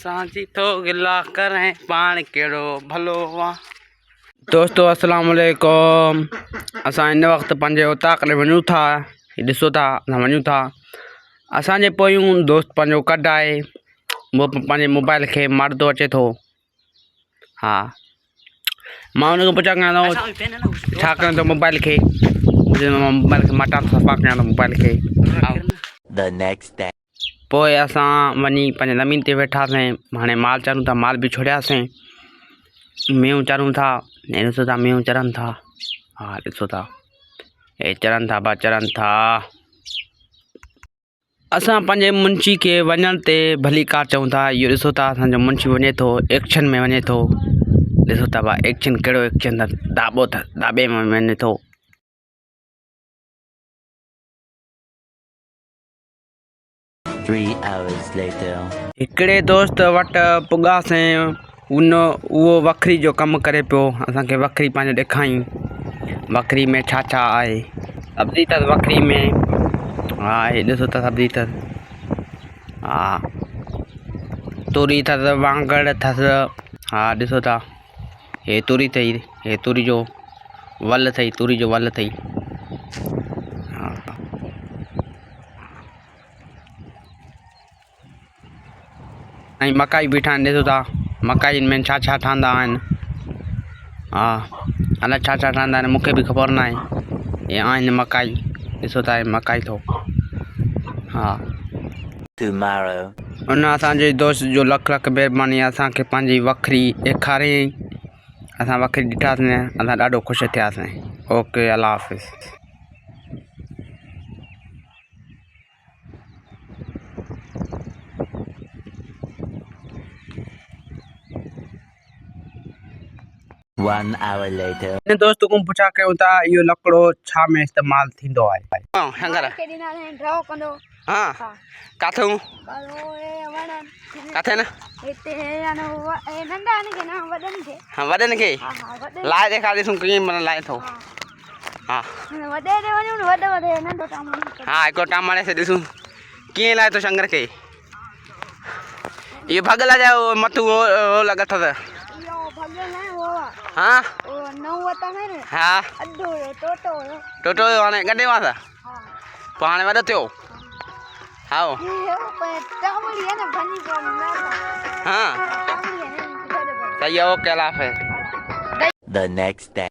सांची तो गिला करें पान केड़ो भलो वा। दोस्तों अस्सलाम वालेकुम। असां इन वक्त पंहिंजे उताक ॾे वञूं था। ॾिसो था असां वञूं था। असांजे पोयूं दोस्त पंहिंजो कढ आहे पंहिंजे मोबाइल खे मारंदो अचे थो। हा मां हुनखे पुछा कयां थो छा कयां थो मोबाइल खे। मोबाइल खे मटां सफ़ा कयां थो मोबाइल खे। The next day. पोइ असां वञी पंहिंजे ज़मीन ते वेठासीं। हाणे माल चरूं था, माल बि छोड़ियासीं। मेहूं चरूं था, ॾिसो था मेहूं चरनि था। हा ॾिसो था हे चरनि था बा चरनि था। असां पंहिंजे मुंशी खे वञण ते भली कार चऊं था। इहो ॾिसो था असांजो मुंशी वञे थो, एक्शन में वञे थो। ॾिसो था बा एक्शन कहिड़ो एक्शन अथसि, दाॿो अथसि, दाॿे में वञे थो। Three hours later. हिकिड़े दोस्त वटि पुॻासीं। उहो वखरी जो कमु करे पियो। असांखे वखरी पंहिंजो ॾेखारियईं वखरी में छा छा आहे। सब्ज़ी अथसि वखरी में। हा हे ॾिसो था सब्ज़ी अथसि। हा तूरी अथसि, वाङण अथसि। हा ॾिसो था हे तूरी अथई, हे तूरी जो वल अथई, तूरी जो वल अथई। हा ऐं मकाई बि ठाहिनि। ॾिसो था मकाई में छा छा ठहंदा आहिनि। हा अलाए छा छा ठहंदा आहिनि, मूंखे बि ख़बर न आहे। हे आहिनि मकाई, ॾिसो था हे मकाई थो। हा Tomorrow. हुन असांजे दोस्त जो लख लख महिरबानी असांखे पंहिंजी वखरी ॾेखारियईं। असां वखरी ॾिठासीं, असां ॾाढो ख़ुशि थियासीं। ओके अल्लाह हाफ़िज़। One hour later. इन दोस्त को पुछा कयूं था इहो लकिड़ो छा में इस्तेमालु थींदो आहे। शंकर हा काथूं काथे न हा वॾनि खे लाए ॾेखार ॾिसूं कीअं माना लाए थो। हा हा हिकिड़ो टाम हणे ॾिसूं कीअं लाए थो शंकर खे। इहो भॻल जा मथां हो लॻल अथसि। हा हा टोटो हाणे गॾे वां पोइ हाणे वॾो थियो। हा हा सही आहे ओके अल्लाह हाफ़िज़। The next day.